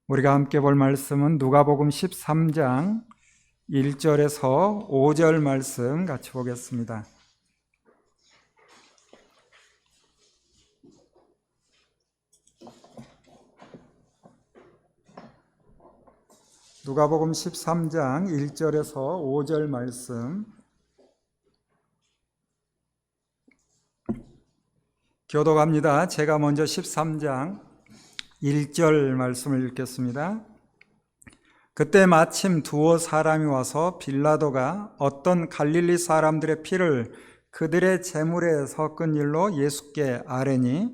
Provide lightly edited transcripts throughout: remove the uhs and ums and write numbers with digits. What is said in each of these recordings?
우리가 함께 볼 말씀은 누가복음 13장 1절에서 5절 말씀 같이 보겠습니다. 누가복음 13장 1절에서 5절 말씀 교독합니다. 제가 먼저 13장 1절 말씀을 읽겠습니다. 그때 마침 두어 사람이 와서 빌라도가 어떤 갈릴리 사람들의 피를 그들의 제물에 섞은 일로 예수께 아뢰니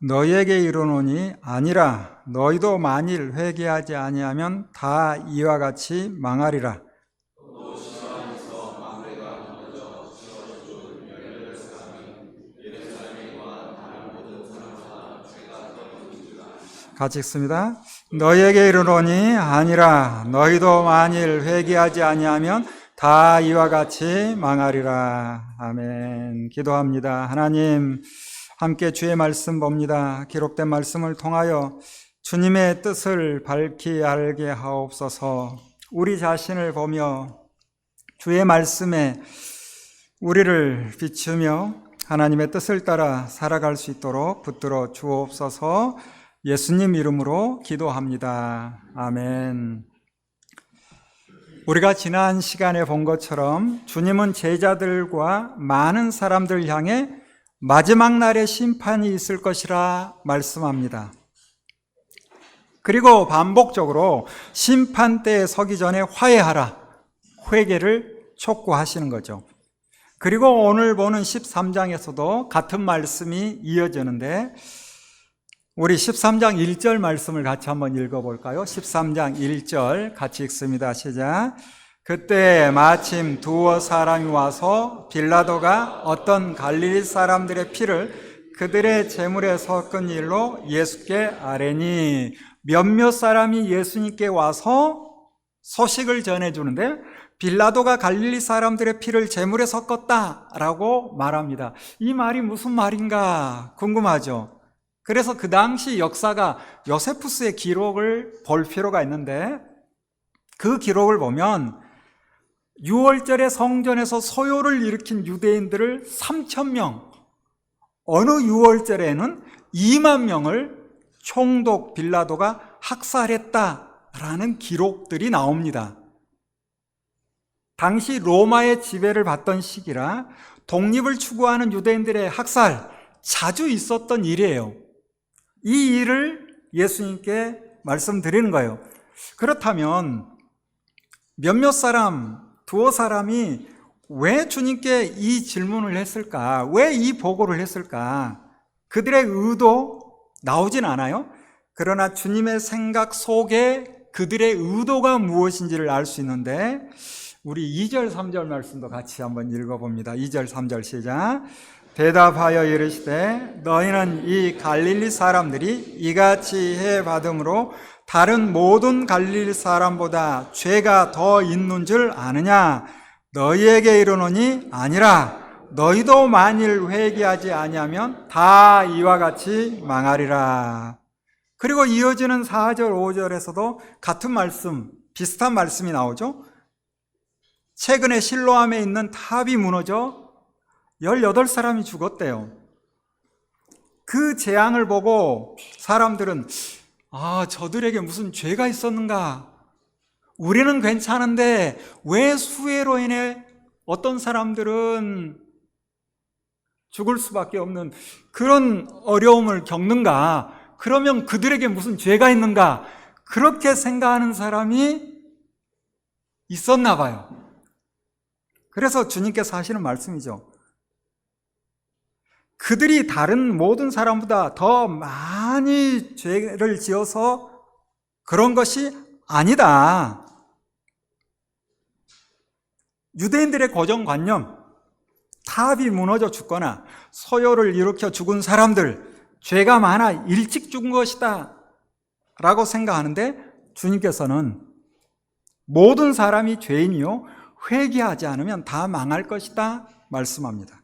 너희에게 이르노니 아니라 너희도 만일 회개하지 아니하면 다 이와 같이 망하리라. 같이 읽습니다. 너희에게 이르노니 아니라 너희도 만일 회개하지 아니하면 다 이와 같이 망하리라. 아멘. 기도합니다. 하나님, 함께 주의 말씀 봅니다. 기록된 말씀을 통하여 주님의 뜻을 밝히 알게 하옵소서. 우리 자신을 보며 주의 말씀에 우리를 비추며 하나님의 뜻을 따라 살아갈 수 있도록 붙들어 주옵소서. 예수님 이름으로 기도합니다. 아멘. 우리가 지난 시간에 본 것처럼 주님은 제자들과 많은 사람들 향해 마지막 날에 심판이 있을 것이라 말씀합니다. 그리고 반복적으로 심판대에 서기 전에 화해하라, 회개를 촉구하시는 거죠. 그리고 오늘 보는 13장에서도 같은 말씀이 이어지는데 우리 13장 1절 말씀을 같이 한번 읽어볼까요? 13장 1절 같이 읽습니다. 시작. 그때 마침 두어 사람이 와서 빌라도가 어떤 갈릴리 사람들의 피를 그들의 제물에 섞은 일로 예수께 아뢰니, 몇몇 사람이 예수님께 와서 소식을 전해주는데 빌라도가 갈릴리 사람들의 피를 제물에 섞었다라고 말합니다. 이 말이 무슨 말인가 궁금하죠? 그래서 그 당시 역사가 요세푸스의 기록을 볼 필요가 있는데 그 기록을 보면 6월절에 성전에서 소요를 일으킨 유대인들을 3,000명, 어느 6월절에는 2만 명을 총독 빌라도가 학살했다라는 기록들이 나옵니다. 당시 로마의 지배를 받던 시기라 독립을 추구하는 유대인들의 학살 자주 있었던 일이에요. 이 일을 예수님께 말씀드리는 거예요. 그렇다면 몇몇 사람, 두어 사람이 왜 주님께 이 질문을 했을까? 왜 이 보고를 했을까? 그들의 의도 나오진 않아요. 그러나 주님의 생각 속에 그들의 의도가 무엇인지를 알 수 있는데 우리 2절, 3절 말씀도 같이 한번 읽어봅니다. 2절, 3절 시작. 대답하여 이르시되 너희는 이 갈릴리 사람들이 이같이 해 받음으로 다른 모든 갈릴리 사람보다 죄가 더 있는 줄 아느냐? 너희에게 이르노니 아니라 너희도 만일 회개하지 아니하면 다 이와 같이 망하리라. 그리고 이어지는 4절, 5절에서도 같은 말씀, 비슷한 말씀이 나오죠. 최근에 실로암에 있는 탑이 무너져 18사람이 죽었대요. 그 재앙을 보고 사람들은 저들에게 무슨 죄가 있었는가? 우리는 괜찮은데 왜 수해로 인해 어떤 사람들은 죽을 수밖에 없는 그런 어려움을 겪는가? 그러면 그들에게 무슨 죄가 있는가? 그렇게 생각하는 사람이 있었나 봐요. 그래서 주님께서 하시는 말씀이죠. 그들이 다른 모든 사람보다 더 많이 죄를 지어서 그런 것이 아니다. 유대인들의 고정관념, 탑이 무너져 죽거나 소요를 일으켜 죽은 사람들, 죄가 많아 일찍 죽은 것이다 라고 생각하는데 주님께서는 모든 사람이 죄인이요 회개하지 않으면 다 망할 것이다 말씀합니다.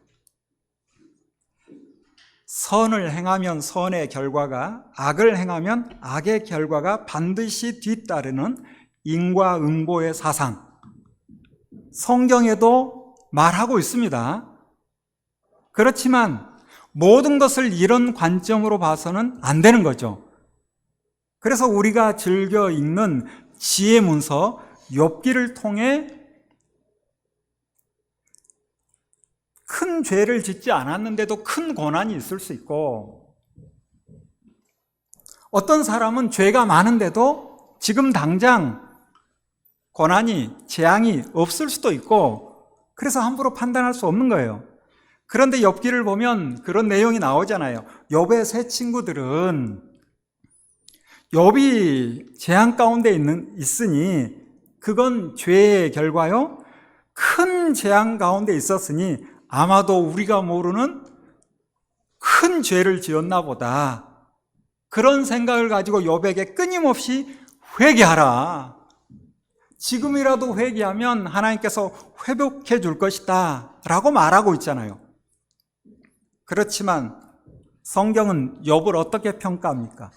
선을 행하면 선의 결과가, 악을 행하면 악의 결과가 반드시 뒤따르는 인과응보의 사상, 성경에도 말하고 있습니다. 그렇지만 모든 것을 이런 관점으로 봐서는 안 되는 거죠. 그래서 우리가 즐겨 읽는 지혜 문서 욥기를 통해 큰 죄를 짓지 않았는데도 큰 고난이 있을 수 있고, 어떤 사람은 죄가 많은데도 지금 당장 고난이, 재앙이 없을 수도 있고, 그래서 함부로 판단할 수 없는 거예요. 그런데 욥기를 보면 그런 내용이 나오잖아요. 욥의 세 친구들은 욥이 재앙 가운데 있으니 그건 죄의 결과요. 큰 재앙 가운데 있었으니 아마도 우리가 모르는 큰 죄를 지었나 보다. 그런 생각을 가지고 욥에게 끊임없이 회개하라. 지금이라도 회개하면 하나님께서 회복해 줄 것이다 라고 말하고 있잖아요. 그렇지만 성경은 욥을 어떻게 평가합니까?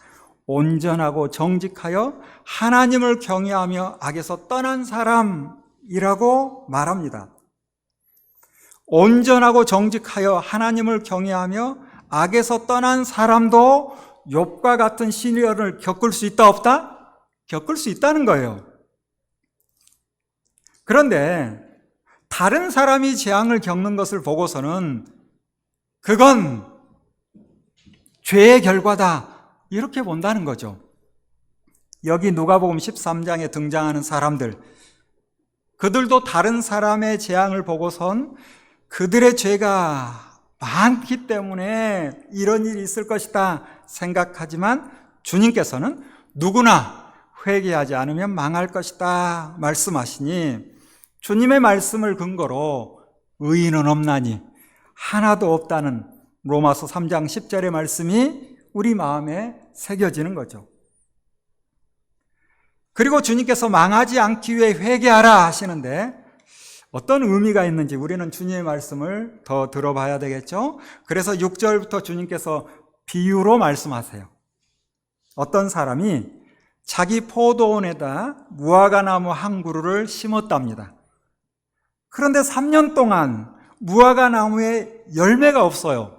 온전하고 정직하여 하나님을 경외하며 악에서 떠난 사람이라고 말합니다. 온전하고 정직하여 하나님을 경외하며 악에서 떠난 사람도 욥과 같은 시련을 겪을 수 있다 없다? 겪을 수 있다는 거예요. 그런데 다른 사람이 재앙을 겪는 것을 보고서는 그건 죄의 결과다 이렇게 본다는 거죠. 여기 누가복음 13장에 등장하는 사람들, 그들도 다른 사람의 재앙을 보고선 그들의 죄가 많기 때문에 이런 일이 있을 것이다 생각하지만 주님께서는 누구나 회개하지 않으면 망할 것이다 말씀하시니, 주님의 말씀을 근거로 의인은 없나니 하나도 없다는 로마서 3장 10절의 말씀이 우리 마음에 새겨지는 거죠. 그리고 주님께서 망하지 않기 위해 회개하라 하시는데 어떤 의미가 있는지 우리는 주님의 말씀을 더 들어봐야 되겠죠. 그래서 6절부터 주님께서 비유로 말씀하세요. 어떤 사람이 자기 포도원에다 무화과나무 한 그루를 심었답니다. 그런데 3년 동안 무화과나무에 열매가 없어요.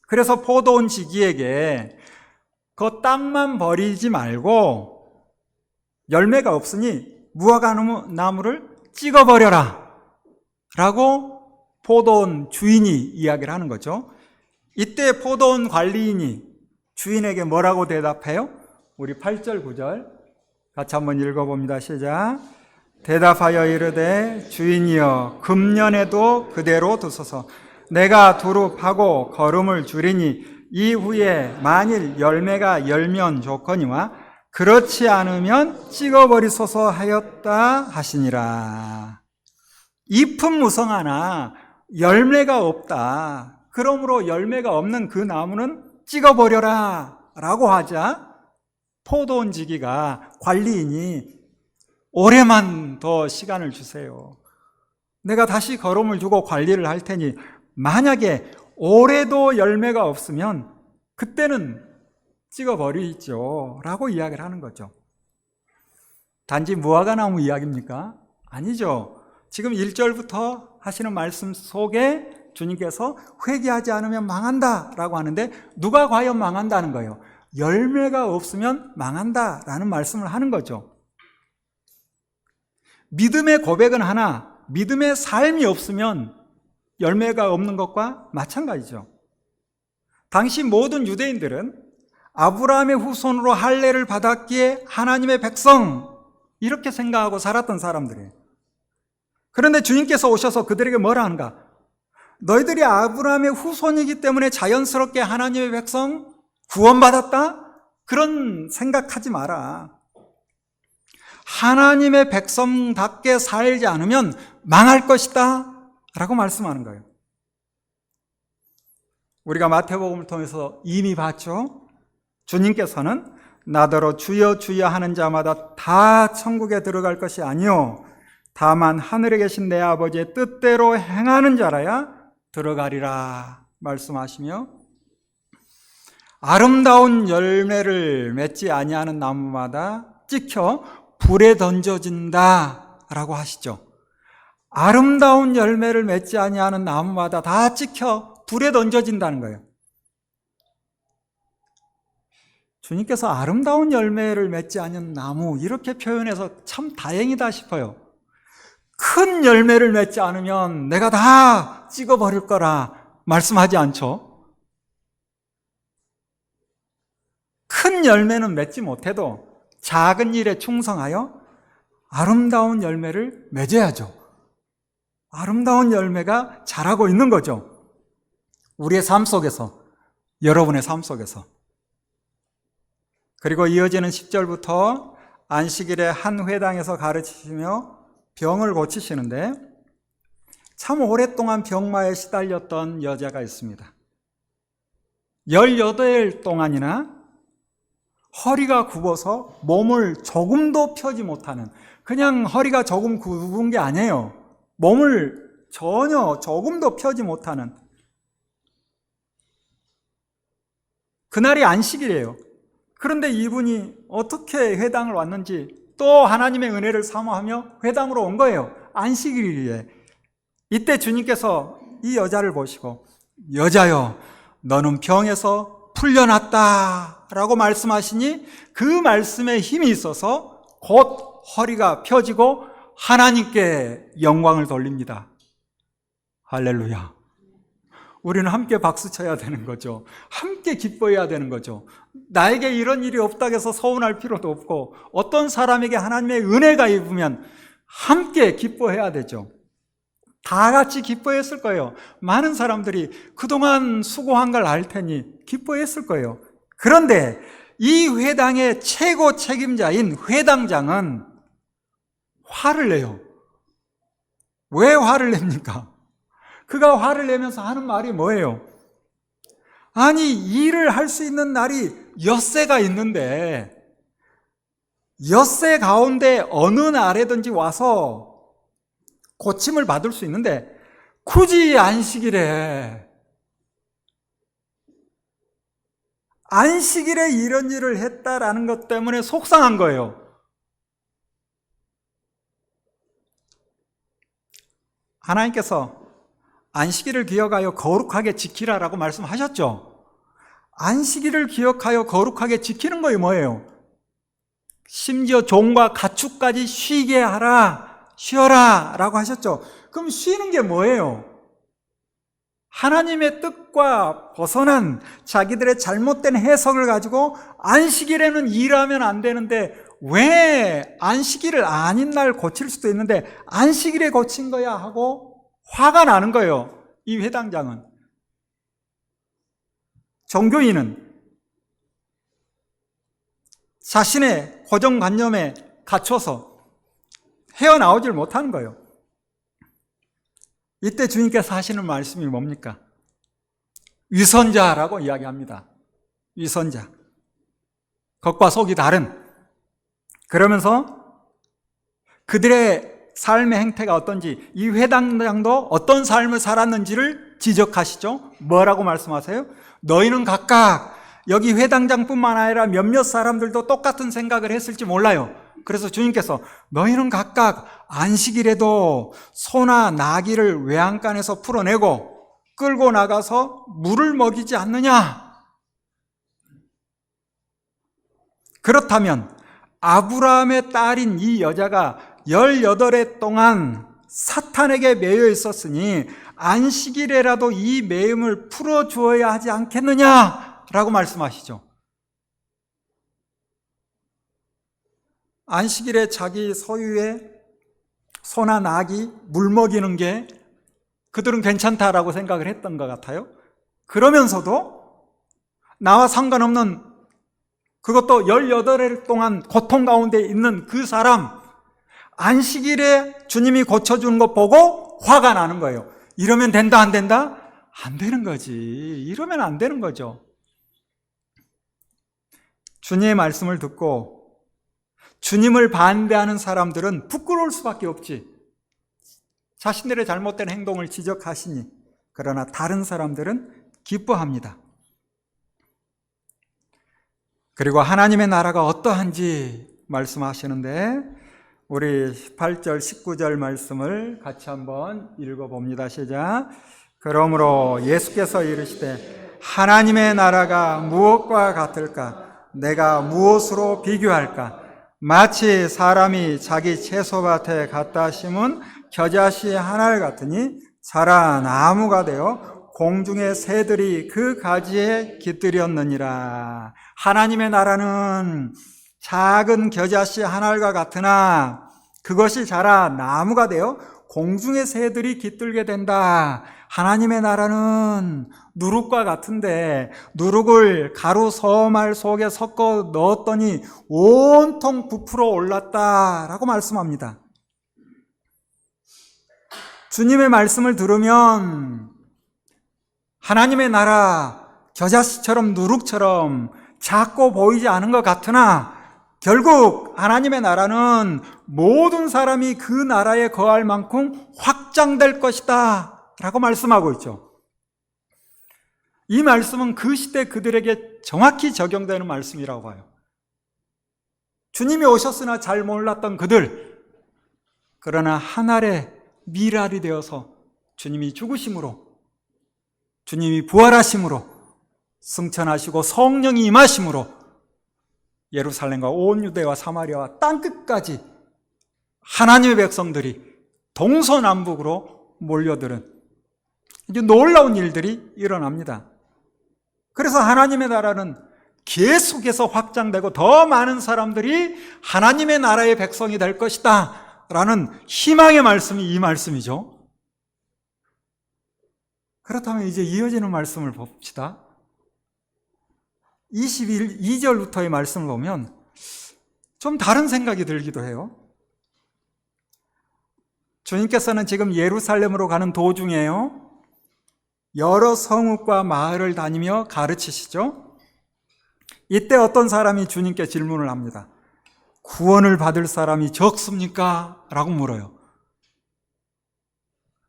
그래서 포도원 지기에게 그 땅만 버리지 말고 열매가 없으니 무화과나무를 찍어버려라 라고 포도원 주인이 이야기를 하는 거죠. 이때 포도원 관리인이 주인에게 뭐라고 대답해요? 우리 8절 9절 같이 한번 읽어봅니다. 시작. 대답하여 이르되 주인이여 금년에도 그대로 두소서. 내가 두릅하고 거름을 줄이니 이후에 만일 열매가 열면 좋거니와 그렇지 않으면 찍어버리소서 하였다 하시니라. 잎은 무성하나 열매가 없다. 그러므로 열매가 없는 그 나무는 찍어버려라 라고 하자 포도원 지기가, 관리인이 올해만 더 시간을 주세요. 내가 다시 거름을 주고 관리를 할 테니 만약에 올해도 열매가 없으면 그때는 찍어버리죠 라고 이야기를 하는 거죠. 단지 무화과나무 이야기입니까? 아니죠. 지금 1절부터 하시는 말씀 속에 주님께서 회개하지 않으면 망한다 라고 하는데 누가 과연 망한다는 거예요? 열매가 없으면 망한다라는 말씀을 하는 거죠. 믿음의 고백은 하나, 믿음의 삶이 없으면 열매가 없는 것과 마찬가지죠. 당시 모든 유대인들은 아브라함의 후손으로 할례를 받았기에 하나님의 백성 이렇게 생각하고 살았던 사람들이에요. 그런데 주님께서 오셔서 그들에게 뭐라 하는가? 너희들이 아브라함의 후손이기 때문에 자연스럽게 하나님의 백성 구원받았다? 그런 생각하지 마라. 하나님의 백성답게 살지 않으면 망할 것이다 라고 말씀하는 거예요. 우리가 마태복음을 통해서 이미 봤죠. 주님께서는 나더러 주여 주여 하는 자마다 다 천국에 들어갈 것이 아니요 다만 하늘에 계신 내 아버지의 뜻대로 행하는 자라야 들어가리라 말씀하시며, 아름다운 열매를 맺지 아니하는 나무마다 찍혀 불에 던져진다 라고 하시죠. 아름다운 열매를 맺지 아니하는 나무마다 다 찍혀 불에 던져진다는 거예요. 주님께서 아름다운 열매를 맺지 않은 나무 이렇게 표현해서 참 다행이다 싶어요. 큰 열매를 맺지 않으면 내가 다 찍어버릴 거라 말씀하지 않죠. 큰 열매는 맺지 못해도 작은 일에 충성하여 아름다운 열매를 맺어야죠. 아름다운 열매가 자라고 있는 거죠. 우리의 삶 속에서, 여러분의 삶 속에서. 그리고 이어지는 10절부터 안식일에 한 회당에서 가르치시며 병을 고치시는데, 참 오랫동안 병마에 시달렸던 여자가 있습니다. 18일 동안이나 허리가 굽어서 몸을 조금도 펴지 못하는, 그냥 허리가 조금 굽은 게 아니에요. 몸을 전혀 조금도 펴지 못하는, 그날이 안식일이에요. 그런데 이분이 어떻게 회당을 왔는지 또 하나님의 은혜를 사모하며 회당으로 온 거예요. 안식일이에. 이때 주님께서 이 여자를 보시고, 여자여, 너는 병에서 풀려났다 라고 말씀하시니 그 말씀에 힘이 있어서 곧 허리가 펴지고 하나님께 영광을 돌립니다. 할렐루야. 우리는 함께 박수 쳐야 되는 거죠. 함께 기뻐해야 되는 거죠. 나에게 이런 일이 없다고 해서 서운할 필요도 없고, 어떤 사람에게 하나님의 은혜가 입으면 함께 기뻐해야 되죠. 다 같이 기뻐했을 거예요. 많은 사람들이 그동안 수고한 걸 알 테니 기뻐했을 거예요. 그런데 이 회당의 최고 책임자인 회당장은 화를 내요. 왜 화를 냅니까? 그가 화를 내면서 하는 말이 뭐예요? 아니, 일을 할 수 있는 날이 엿새가 있는데, 엿새 가운데 어느 날에든지 와서 고침을 받을 수 있는데 굳이 안식일에 이런 일을 했다라는 것 때문에 속상한 거예요. 하나님께서 안식일을 기억하여 거룩하게 지키라라고 말씀하셨죠. 안식일을 기억하여 거룩하게 지키는 거예요. 뭐예요? 심지어 종과 가축까지 쉬게 하라, 쉬어라 라고 하셨죠. 그럼 쉬는 게 뭐예요? 하나님의 뜻과 벗어난 자기들의 잘못된 해석을 가지고 안식일에는 일하면 안 되는데 왜 안식일을 아닌 날 고칠 수도 있는데 안식일에 고친 거야 하고 화가 나는 거예요. 이 회당장은. 종교인은 자신의 고정관념에 갇혀서 헤어나오질 못하는 거예요. 이때 주님께서 하시는 말씀이 뭡니까? 위선자라고 이야기합니다. 위선자. 겉과 속이 다른. 그러면서 그들의 삶의 행태가 어떤지, 이 회당장도 어떤 삶을 살았는지를 지적하시죠. 뭐라고 말씀하세요? 너희는 각각, 여기 회당장뿐만 아니라 몇몇 사람들도 똑같은 생각을 했을지 몰라요. 그래서 주님께서 너희는 각각 안식일에도 소나 나귀를 외양간에서 풀어내고 끌고 나가서 물을 먹이지 않느냐? 그렇다면 아브라함의 딸인 이 여자가 18해 동안 사탄에게 매여 있었으니 안식일에라도 이 매임을 풀어주어야 하지 않겠느냐라고 말씀하시죠. 안식일에 자기 소유의 소나 나귀 물 먹이는 게 그들은 괜찮다라고 생각을 했던 것 같아요. 그러면서도 나와 상관없는, 그것도 18일 동안 고통 가운데 있는 그 사람, 안식일에 주님이 고쳐주는 것 보고 화가 나는 거예요. 이러면 된다, 안 된다? 안 되는 거지. 이러면 안 되는 거죠. 주님의 말씀을 듣고 주님을 반대하는 사람들은 부끄러울 수밖에 없지. 자신들의 잘못된 행동을 지적하시니 그러나 다른 사람들은 기뻐합니다. 그리고 하나님의 나라가 어떠한지 말씀하시는데 우리 18절, 19절 말씀을 같이 한번 읽어봅니다. 시작. 그러므로 예수께서 이르시되 하나님의 나라가 무엇과 같을까? 내가 무엇으로 비교할까? 마치 사람이 자기 채소밭에 갖다 심은 겨자씨 하나를 같으니 자라 나무가 되어 공중의 새들이 그 가지에 깃들였느니라. 하나님의 나라는 작은 겨자씨 하나가 같으나 그것이 자라 나무가 되어 공중의 새들이 깃들게 된다. 하나님의 나라는 누룩과 같은데 누룩을 가루 서말 속에 섞어 넣었더니 온통 부풀어 올랐다라고 말씀합니다. 주님의 말씀을 들으면 하나님의 나라 겨자씨처럼 누룩처럼 작고 보이지 않은 것 같으나 결국 하나님의 나라는 모든 사람이 그 나라에 거할 만큼 확장될 것이다 라고 말씀하고 있죠. 이 말씀은 그 시대 그들에게 정확히 적용되는 말씀이라고 봐요. 주님이 오셨으나 잘 몰랐던 그들, 그러나 하늘의 미랄이 되어서 주님이 죽으심으로, 주님이 부활하심으로, 승천하시고 성령이 임하심으로 예루살렘과 온 유대와 사마리아와 땅끝까지 하나님의 백성들이 동서남북으로 몰려드는 이제 놀라운 일들이 일어납니다. 그래서 하나님의 나라는 계속해서 확장되고 더 많은 사람들이 하나님의 나라의 백성이 될 것이다 라는 희망의 말씀이 이 말씀이죠. 그렇다면 이제 이어지는 말씀을 봅시다. 22절부터의 말씀을 보면 좀 다른 생각이 들기도 해요. 주님께서는 지금 예루살렘으로 가는 도중에요, 여러 성읍과 마을을 다니며 가르치시죠. 이때 어떤 사람이 주님께 질문을 합니다. 구원을 받을 사람이 적습니까? 라고 물어요.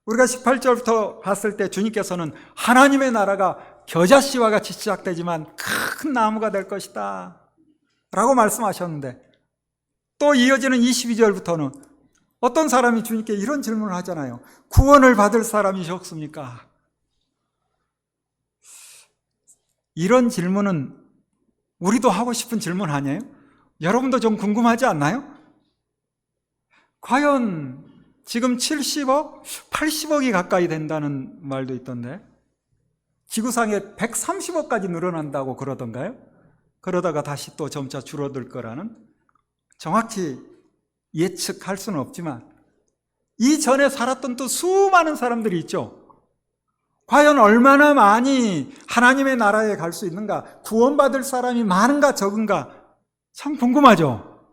우리가 18절부터 봤을 때 주님께서는 하나님의 나라가 겨자씨와 같이 시작되지만 큰 나무가 될 것이다 라고 말씀하셨는데, 또 이어지는 22절부터는 어떤 사람이 주님께 이런 질문을 하잖아요. 구원을 받을 사람이 적습니까? 이런 질문은 우리도 하고 싶은 질문 아니에요? 여러분도 좀 궁금하지 않나요? 과연 지금 70억, 80억이 가까이 된다는 말도 있던데, 지구상에 130억까지 늘어난다고 그러던가요? 그러다가 다시 또 점차 줄어들 거라는, 정확히 예측할 수는 없지만 이전에 살았던 또 수많은 사람들이 있죠. 과연 얼마나 많이 하나님의 나라에 갈 수 있는가, 구원받을 사람이 많은가 적은가 참 궁금하죠.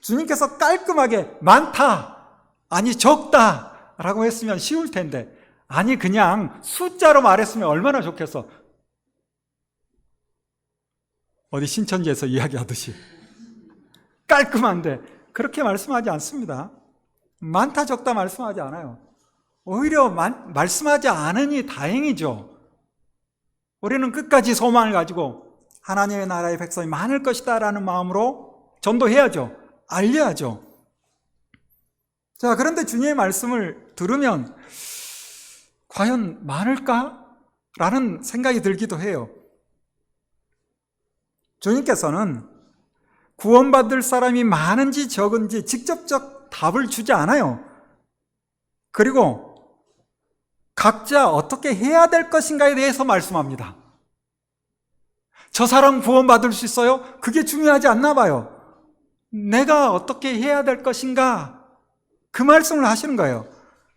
주님께서 깔끔하게 많다, 아니 적다 라고 했으면 쉬울 텐데, 아니 그냥 숫자로 말했으면 얼마나 좋겠어. 어디 신천지에서 이야기하듯이 깔끔한데 그렇게 말씀하지 않습니다. 많다 적다 말씀하지 않아요. 오히려 말씀하지 않으니 다행이죠. 우리는 끝까지 소망을 가지고 하나님의 나라의 백성이 많을 것이다 라는 마음으로 전도해야죠. 알려야죠. 자, 그런데 주님의 말씀을 들으면 과연 많을까? 라는 생각이 들기도 해요. 주님께서는 구원받을 사람이 많은지 적은지 직접적 답을 주지 않아요. 그리고 각자 어떻게 해야 될 것인가에 대해서 말씀합니다. 저 사람 구원받을 수 있어요? 그게 중요하지 않나 봐요. 내가 어떻게 해야 될 것인가, 그 말씀을 하시는 거예요.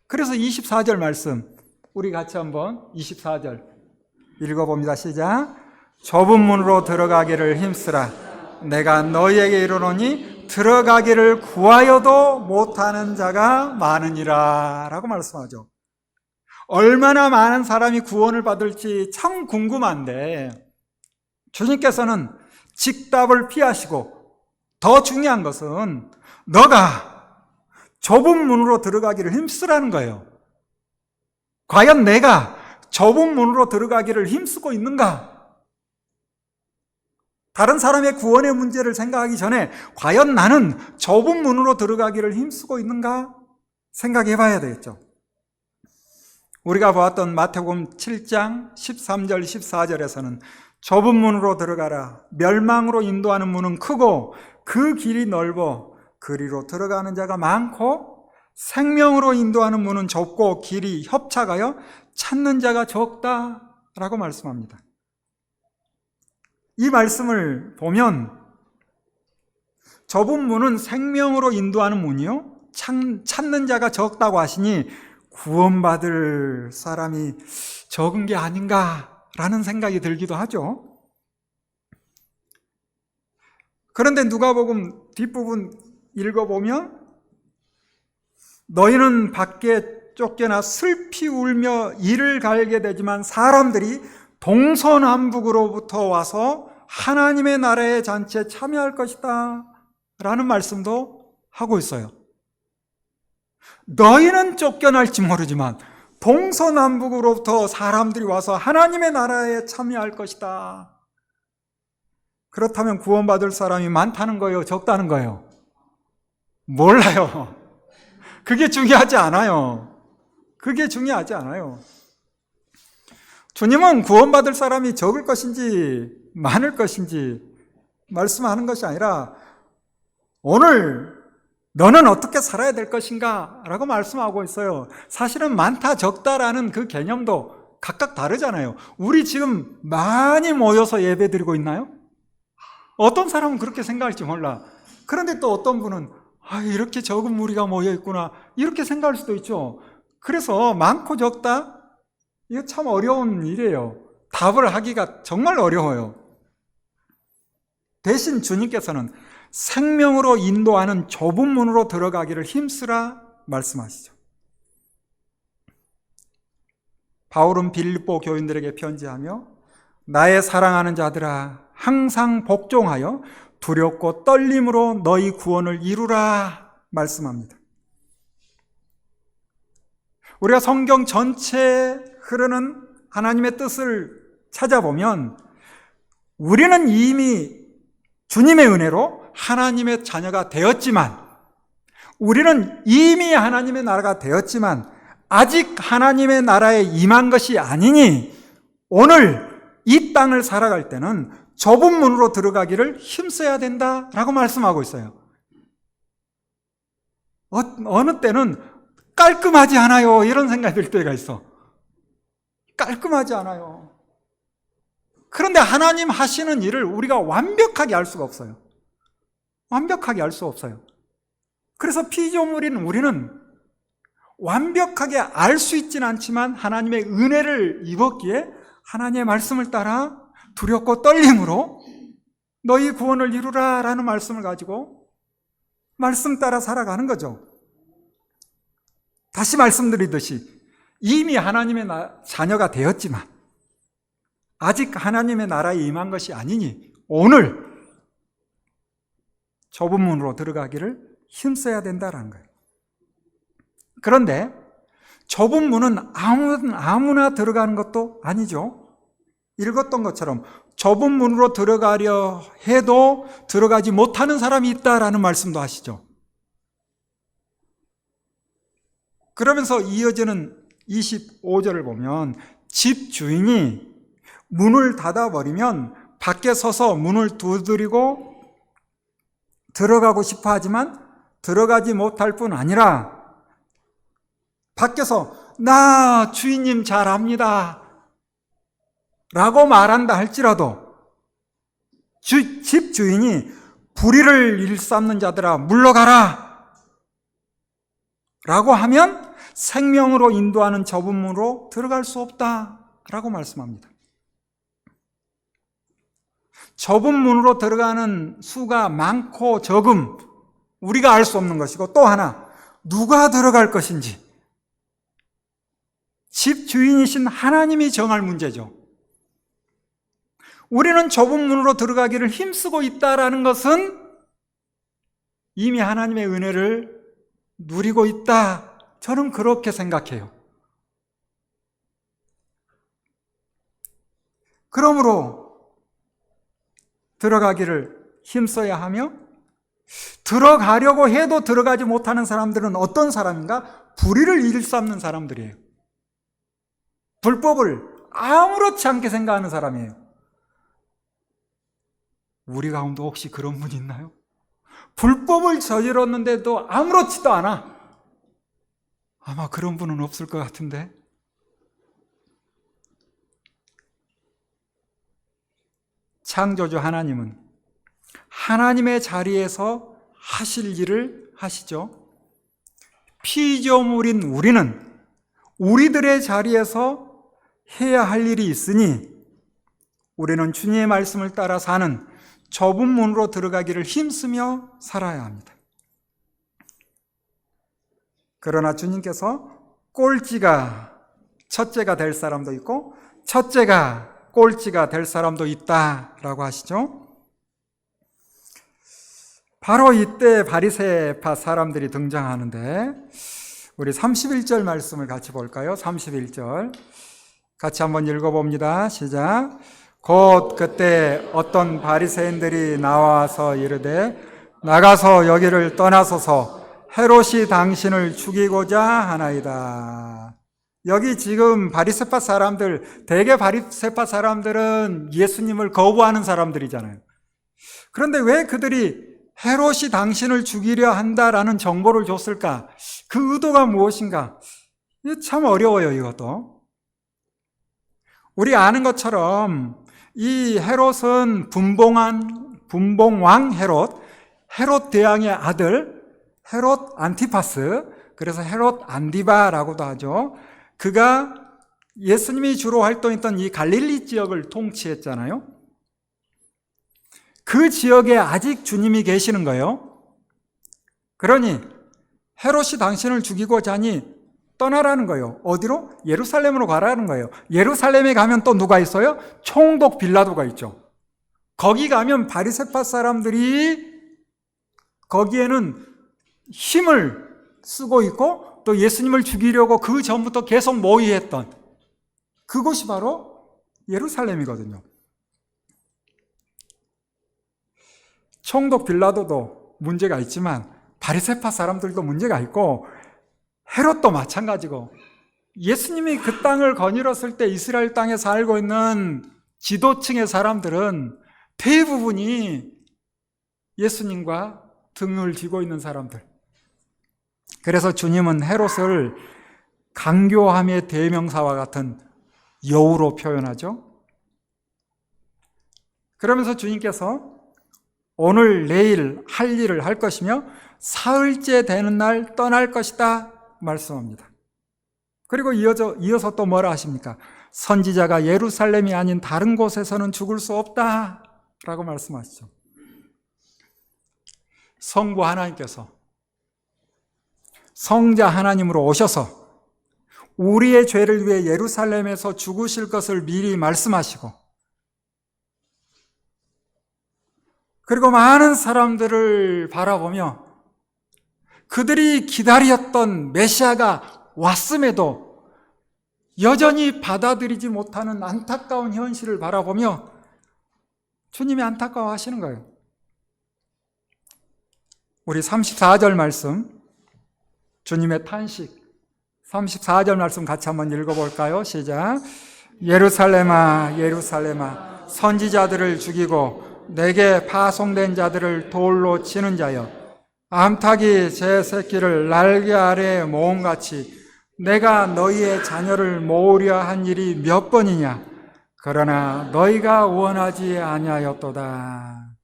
그래서 24절 말씀, 우리 같이 한번 24절 읽어봅니다. 시작. 좁은 문으로 들어가기를 힘쓰라. 내가 너희에게 이르노니 들어가기를 구하여도 못하는 자가 많으니라 라고 말씀하죠. 얼마나 많은 사람이 구원을 받을지 참 궁금한데, 주님께서는 직답을 피하시고 더 중요한 것은 너가 좁은 문으로 들어가기를 힘쓰라는 거예요. 과연 내가 좁은 문으로 들어가기를 힘쓰고 있는가? 다른 사람의 구원의 문제를 생각하기 전에 과연 나는 좁은 문으로 들어가기를 힘쓰고 있는가? 생각해 봐야 되겠죠. 우리가 보았던 마태복음 7장 13절 14절에서는 좁은 문으로 들어가라. 멸망으로 인도하는 문은 크고 그 길이 넓어 그리로 들어가는 자가 많고 생명으로 인도하는 문은 좁고 길이 협착하여 찾는 자가 적다라고 말씀합니다. 이 말씀을 보면 좁은 문은 생명으로 인도하는 문이요, 찾는 자가 적다고 하시니 구원받을 사람이 적은 게 아닌가라는 생각이 들기도 하죠. 그런데 누가복음 뒷부분 읽어보면 너희는 밖에 쫓겨나 슬피 울며 이를 갈게 되지만 사람들이 동서남북으로부터 와서 하나님의 나라의 잔치에 참여할 것이다 라는 말씀도 하고 있어요. 너희는 쫓겨날지 모르지만 동서남북으로부터 사람들이 와서 하나님의 나라에 참여할 것이다. 그렇다면 구원받을 사람이 많다는 거예요? 적다는 거예요? 몰라요. 그게 중요하지 않아요. 그게 중요하지 않아요. 주님은 구원받을 사람이 적을 것인지 많을 것인지 말씀하는 것이 아니라 오늘 너는 어떻게 살아야 될 것인가? 라고 말씀하고 있어요. 사실은 많다 적다라는 그 개념도 각각 다르잖아요. 우리 지금 많이 모여서 예배 드리고 있나요? 어떤 사람은 그렇게 생각할지 몰라. 그런데 또 어떤 분은 이렇게 적은 무리가 모여 있구나 이렇게 생각할 수도 있죠. 그래서 많고 적다? 이거 참 어려운 일이에요. 답을 하기가 정말 어려워요. 대신 주님께서는 생명으로 인도하는 좁은 문으로 들어가기를 힘쓰라 말씀하시죠. 바울은 빌립보 교인들에게 편지하며 나의 사랑하는 자들아 항상 복종하여 두렵고 떨림으로 너희 구원을 이루라 말씀합니다. 우리가 성경 전체에 흐르는 하나님의 뜻을 찾아보면 우리는 이미 주님의 은혜로 하나님의 자녀가 되었지만, 우리는 이미 하나님의 나라가 되었지만 아직 하나님의 나라에 임한 것이 아니니 오늘 이 땅을 살아갈 때는 좁은 문으로 들어가기를 힘써야 된다라고 말씀하고 있어요. 어느 때는 깔끔하지 않아요 이런 생각이 들 때가 있어. 깔끔하지 않아요. 그런데 하나님 하시는 일을 우리가 완벽하게 알 수가 없어요. 완벽하게 알 수 없어요. 그래서 피조물인 우리는 완벽하게 알 수 있지는 않지만 하나님의 은혜를 입었기에 하나님의 말씀을 따라 두렵고 떨림으로 너희 구원을 이루라 라는 말씀을 가지고 말씀 따라 살아가는 거죠. 다시 말씀드리듯이 이미 하나님의 자녀가 되었지만 아직 하나님의 나라에 임한 것이 아니니 오늘 좁은 문으로 들어가기를 힘써야 된다는 거예요. 그런데 좁은 문은 아무나 들어가는 것도 아니죠. 읽었던 것처럼 좁은 문으로 들어가려 해도 들어가지 못하는 사람이 있다라는 말씀도 하시죠. 그러면서 이어지는 25절을 보면 집 주인이 문을 닫아버리면 밖에 서서 문을 두드리고 들어가고 싶어 하지만 들어가지 못할 뿐 아니라 밖에서 나 주인님 잘 압니다 라고 말한다 할지라도 집 주인이 불의를 일삼는 자들아 물러가라 라고 하면 생명으로 인도하는 좁은 문으로 들어갈 수 없다라고 말씀합니다. 좁은 문으로 들어가는 수가 많고 적음 우리가 알 수 없는 것이고, 또 하나 누가 들어갈 것인지 집 주인이신 하나님이 정할 문제죠. 우리는 좁은 문으로 들어가기를 힘쓰고 있다라는 것은 이미 하나님의 은혜를 누리고 있다. 저는 그렇게 생각해요. 그러므로 들어가기를 힘써야 하며, 들어가려고 해도 들어가지 못하는 사람들은 어떤 사람인가? 불의를 일삼는 사람들이에요. 불법을 아무렇지 않게 생각하는 사람이에요. 우리 가운데 혹시 그런 분 있나요? 불법을 저질렀는데도 아무렇지도 않아. 아마 그런 분은 없을 것 같은데. 창조주 하나님은 하나님의 자리에서 하실 일을 하시죠. 피조물인 우리는 우리들의 자리에서 해야 할 일이 있으니 우리는 주님의 말씀을 따라 사는 좁은 문으로 들어가기를 힘쓰며 살아야 합니다. 그러나 주님께서 꼴찌가 첫째가 될 사람도 있고 첫째가 꼴찌가 될 사람도 있다라고 하시죠. 바로 이때 바리새파 사람들이 등장하는데, 우리 31절 말씀을 같이 볼까요? 31절 같이 한번 읽어봅니다. 시작. 곧 그때 어떤 바리새인들이 나와서 이르되 나가서 여기를 떠나소서, 헤롯이 당신을 죽이고자 하나이다. 여기 지금 바리새파 사람들, 대개 바리새파 사람들은 예수님을 거부하는 사람들이잖아요. 그런데 왜 그들이 헤롯이 당신을 죽이려 한다라는 정보를 줬을까? 그 의도가 무엇인가? 참 어려워요, 이것도. 우리 아는 것처럼 이 헤롯은 분봉왕 헤롯 대왕의 아들, 헤롯 안티파스, 그래서 헤롯 안디바라고도 하죠. 그가 예수님이 주로 활동했던 이 갈릴리 지역을 통치했잖아요. 그 지역에 아직 주님이 계시는 거예요. 그러니 헤롯이 당신을 죽이고자 하니 떠나라는 거예요. 어디로? 예루살렘으로 가라는 거예요. 예루살렘에 가면 또 누가 있어요? 총독 빌라도가 있죠. 거기 가면 바리새파 사람들이 거기에는 힘을 쓰고 있고 또 예수님을 죽이려고 그 전부터 계속 모의했던 그곳이 바로 예루살렘이거든요. 총독 빌라도도 문제가 있지만 바리새파 사람들도 문제가 있고 헤롯도 마찬가지고, 예수님이 그 땅을 거닐었을 때 이스라엘 땅에 살고 있는 지도층의 사람들은 대부분이 예수님과 등을 쥐고 있는 사람들. 그래서 주님은 헤롯을 강교함의 대명사와 같은 여우로 표현하죠. 그러면서 주님께서 오늘 내일 할 일을 할 것이며 사흘째 되는 날 떠날 것이다 말씀합니다. 그리고 이어서 또 뭐라 하십니까? 선지자가 예루살렘이 아닌 다른 곳에서는 죽을 수 없다 라고 말씀하시죠. 성부 하나님께서 성자 하나님으로 오셔서 우리의 죄를 위해 예루살렘에서 죽으실 것을 미리 말씀하시고, 그리고 많은 사람들을 바라보며 그들이 기다렸던 메시아가 왔음에도 여전히 받아들이지 못하는 안타까운 현실을 바라보며 주님이 안타까워하시는 거예요. 우리 34절 말씀, 주님의 탄식, 34절 말씀 같이 한번 읽어볼까요? 시작. 예루살렘아 예루살렘아 선지자들을 죽이고 내게 파송된 자들을 돌로 치는 자여, 암탉이 제 새끼를 날개 아래에 모음같이 내가 너희의 자녀를 모으려 한 일이 몇 번이냐? 그러나 너희가 원하지 아니하였도다.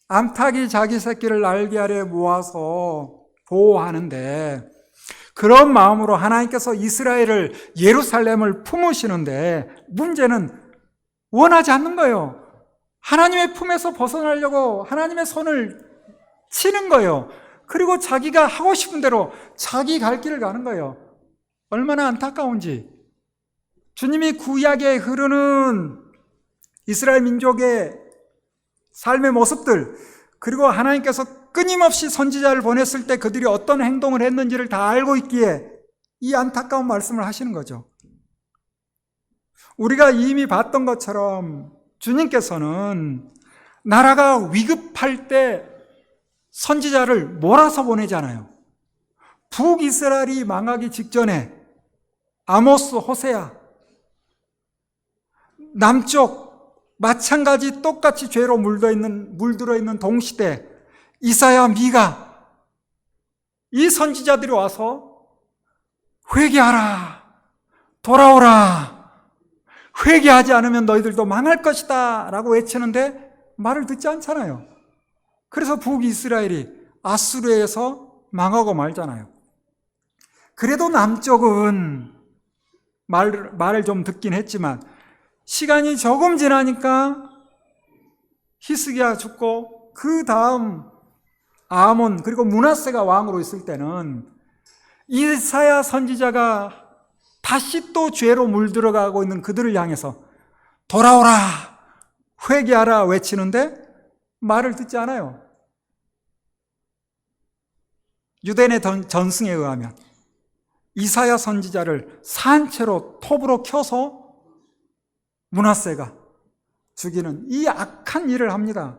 암탉이 자기 새끼를 날개 아래에 모아서 보호하는데, 그런 마음으로 하나님께서 이스라엘을, 예루살렘을 품으시는데 문제는 원하지 않는 거예요. 하나님의 품에서 벗어나려고 하나님의 손을 치는 거예요. 그리고 자기가 하고 싶은 대로 자기 갈 길을 가는 거예요. 얼마나 안타까운지. 주님이 구약에 흐르는 이스라엘 민족의 삶의 모습들, 그리고 하나님께서 끊임없이 선지자를 보냈을 때 그들이 어떤 행동을 했는지를 다 알고 있기에 이 안타까운 말씀을 하시는 거죠. 우리가 이미 봤던 것처럼 주님께서는 나라가 위급할 때 선지자를 몰아서 보내잖아요. 북이스라엘이 망하기 직전에 아모스, 호세아, 남쪽 마찬가지 똑같이 죄로 물들어 있는 동시대 이사야, 미가, 이 선지자들이 와서 회개하라, 돌아오라, 회개하지 않으면 너희들도 망할 것이다 라고 외치는데 말을 듣지 않잖아요. 그래서 북이스라엘이 아수르에서 망하고 말잖아요. 그래도 남쪽은 말을 좀 듣긴 했지만 시간이 조금 지나니까 히스기야 죽고 그 다음 아몬 그리고 므낫세가 왕으로 있을 때는 이사야 선지자가 다시 또 죄로 물들어가고 있는 그들을 향해서 돌아오라, 회개하라 외치는데 말을 듣지 않아요. 유대인의 전승에 의하면 이사야 선지자를 산채로 톱으로 켜서 므낫세가 죽이는 이 악한 일을 합니다.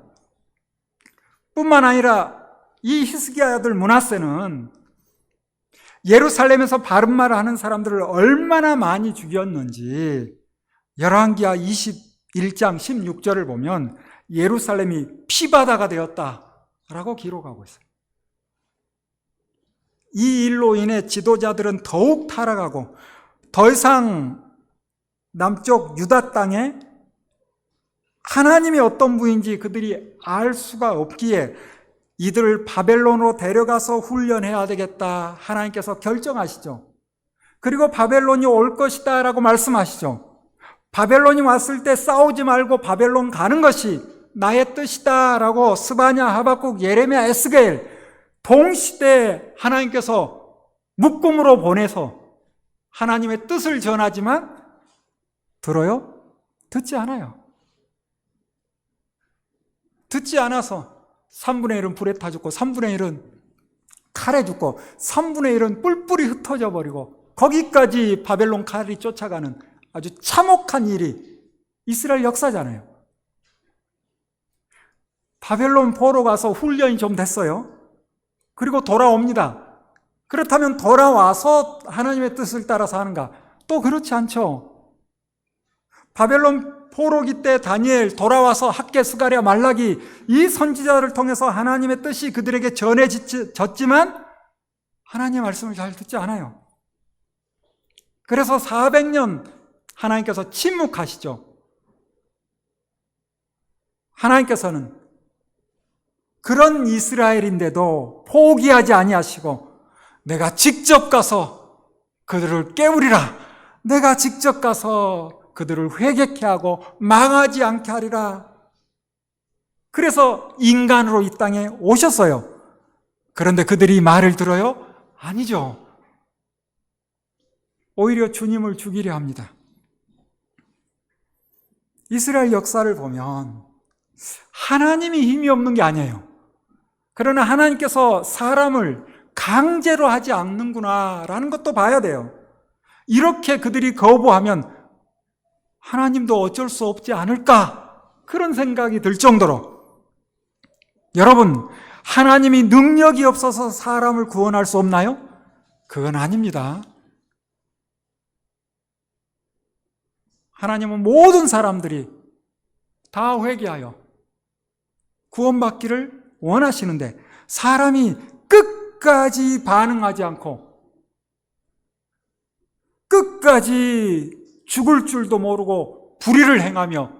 뿐만 아니라 이 히스기야 아들 므낫세는 예루살렘에서 바른 말을 하는 사람들을 얼마나 많이 죽였는지 열왕기하 21장 16절을 보면 예루살렘이 피바다가 되었다라고 기록하고 있어요. 이 일로 인해 지도자들은 더욱 타락하고 더 이상 남쪽 유다 땅에 하나님이 어떤 분인지 그들이 알 수가 없기에 이들을 바벨론으로 데려가서 훈련해야 되겠다 하나님께서 결정하시죠. 그리고 바벨론이 올 것이다 라고 말씀하시죠. 바벨론이 왔을 때 싸우지 말고 바벨론 가는 것이 나의 뜻이다 라고 스바냐, 하박국, 예레미야, 에스겔 동시대에 하나님께서 묶음으로 보내서 하나님의 뜻을 전하지만 들어요? 듣지 않아요. 듣지 않아서 3분의 1은 불에 타 죽고 3분의 1은 칼에 죽고 3분의 1은 뿔뿔이 흩어져 버리고 거기까지 바벨론 칼이 쫓아가는 아주 참혹한 일이 이스라엘 역사잖아요. 바벨론 보러 가서 훈련이 좀 됐어요. 그리고 돌아옵니다. 그렇다면 돌아와서 하나님의 뜻을 따라서 하는가? 또 그렇지 않죠. 바벨론 포로기 때 다니엘 돌아와서 학개, 스가랴, 말라기 이 선지자를 통해서 하나님의 뜻이 그들에게 전해졌지만 하나님의 말씀을 잘 듣지 않아요. 그래서 400년 하나님께서 침묵하시죠. 하나님께서는 그런 이스라엘인데도 포기하지 아니하시고 내가 직접 가서 그들을 깨우리라, 내가 직접 가서 그들을 회개케 하고 망하지 않게 하리라. 그래서 인간으로 이 땅에 오셨어요. 그런데 그들이 말을 들어요? 아니죠. 오히려 주님을 죽이려 합니다. 이스라엘 역사를 보면 하나님이 힘이 없는 게 아니에요. 그러나 하나님께서 사람을 강제로 하지 않는구나라는 것도 봐야 돼요. 이렇게 그들이 거부하면 하나님도 어쩔 수 없지 않을까 그런 생각이 들 정도로 여러분, 하나님이 능력이 없어서 사람을 구원할 수 없나요? 그건 아닙니다. 하나님은 모든 사람들이 다 회개하여 구원받기를 원하시는데 사람이 끝까지 반응하지 않고 끝까지 죽을 줄도 모르고 불의를 행하며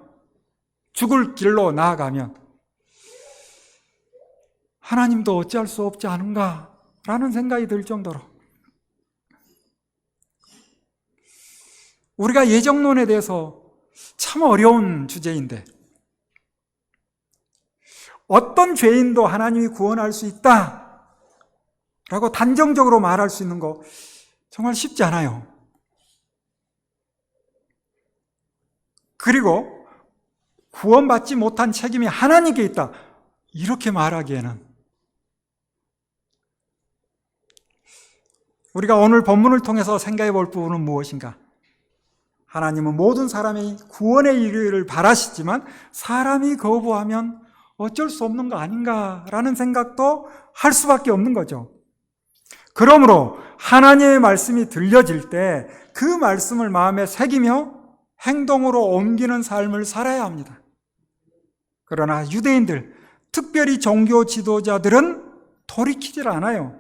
죽을 길로 나아가면 하나님도 어찌할 수 없지 않은가라는 생각이 들 정도로 우리가 예정론에 대해서 참 어려운 주제인데 어떤 죄인도 하나님이 구원할 수 있다라고 단정적으로 말할 수 있는 거 정말 쉽지 않아요. 그리고 구원받지 못한 책임이 하나님께 있다 이렇게 말하기에는 우리가 오늘 본문을 통해서 생각해 볼 부분은 무엇인가? 하나님은 모든 사람이 구원에 이르기를 바라시지만 사람이 거부하면 어쩔 수 없는 거 아닌가라는 생각도 할 수밖에 없는 거죠. 그러므로 하나님의 말씀이 들려질 때 그 말씀을 마음에 새기며 행동으로 옮기는 삶을 살아야 합니다. 그러나 유대인들, 특별히 종교 지도자들은 돌이키질 않아요.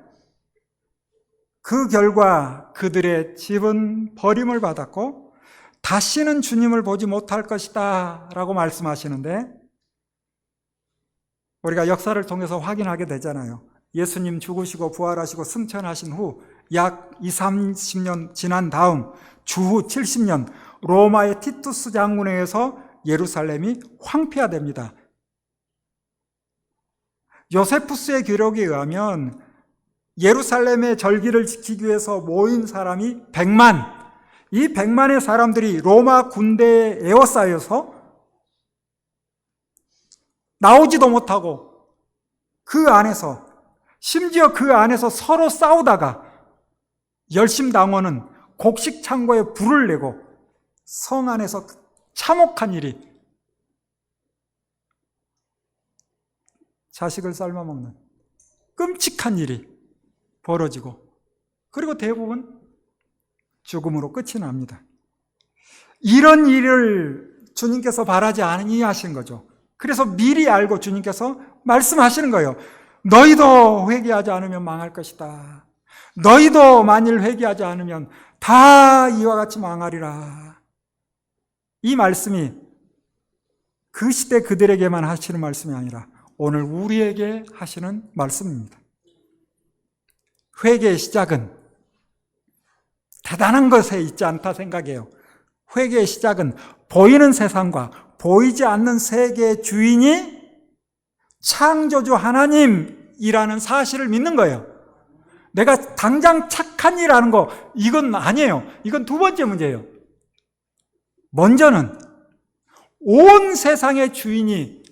그 결과 그들의 집은 버림을 받았고 다시는 주님을 보지 못할 것이다 라고 말씀하시는데, 우리가 역사를 통해서 확인하게 되잖아요. 예수님 죽으시고 부활하시고 승천하신 후 약 20-30년 지난 다음 주후 70년 로마의 티투스 장군에 의해서 예루살렘이 황폐화됩니다. 요세푸스의 기록에 의하면 예루살렘의 절기를 지키기 위해서 모인 사람이 100만, 이 100만의 사람들이 로마 군대에 에워싸여서 나오지도 못하고 그 안에서, 심지어 그 안에서 서로 싸우다가 열심당원은 곡식 창고에 불을 내고 성 안에서 참혹한 일이, 자식을 삶아먹는 끔찍한 일이 벌어지고, 그리고 대부분 죽음으로 끝이 납니다. 이런 일을 주님께서 바라지 아니하신 거죠. 그래서 미리 알고 주님께서 말씀하시는 거예요. 너희도 회개하지 않으면 망할 것이다. 너희도 만일 회개하지 않으면 다 이와 같이 망하리라. 이 말씀이 그 시대 그들에게만 하시는 말씀이 아니라 오늘 우리에게 하시는 말씀입니다. 회개의 시작은 대단한 것에 있지 않다 생각해요. 회개의 시작은 보이는 세상과 보이지 않는 세계의 주인이 창조주 하나님이라는 사실을 믿는 거예요. 내가 당장 착한 일 하는 거, 이건 아니에요. 이건 두 번째 문제예요. 먼저는 온 세상의 주인이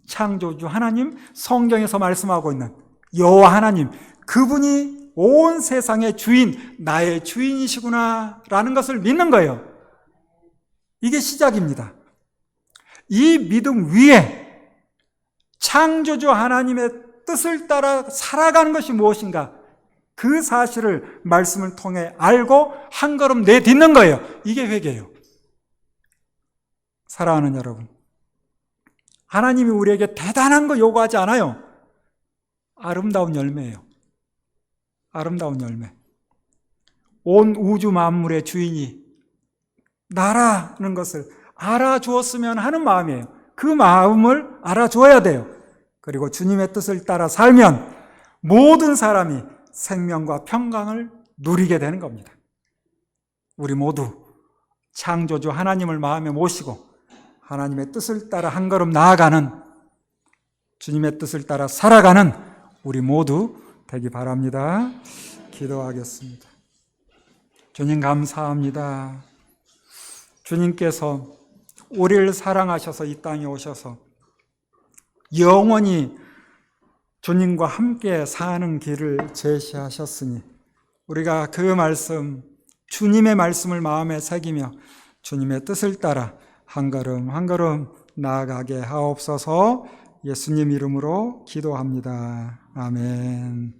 창조주 하나님, 성경에서 말씀하고 있는 여호와 하나님, 그분이 온 세상의 주인, 나의 주인이시구나 라는 것을 믿는 거예요. 이게 시작입니다. 이 믿음 위에 창조주 하나님의 뜻을 따라 살아가는 것이 무엇인가, 그 사실을 말씀을 통해 알고 한 걸음 내딛는 거예요. 이게 회개예요. 사랑하는 여러분, 하나님이 우리에게 대단한 거 요구하지 않아요. 아름다운 열매예요. 아름다운 열매. 온 우주 만물의 주인이 나라는 것을 알아주었으면 하는 마음이에요. 그 마음을 알아줘야 돼요. 그리고 주님의 뜻을 따라 살면 모든 사람이 생명과 평강을 누리게 되는 겁니다. 우리 모두 창조주 하나님을 마음에 모시고 하나님의 뜻을 따라 한 걸음 나아가는, 주님의 뜻을 따라 살아가는 우리 모두 되기 바랍니다. 기도하겠습니다. 주님 감사합니다. 주님께서 우리를 사랑하셔서 이 땅에 오셔서 영원히 주님과 함께 사는 길을 제시하셨으니 우리가 그 말씀, 주님의 말씀을 마음에 새기며 주님의 뜻을 따라 한 걸음 한 걸음 나아가게 하옵소서. 예수님 이름으로 기도합니다. 아멘.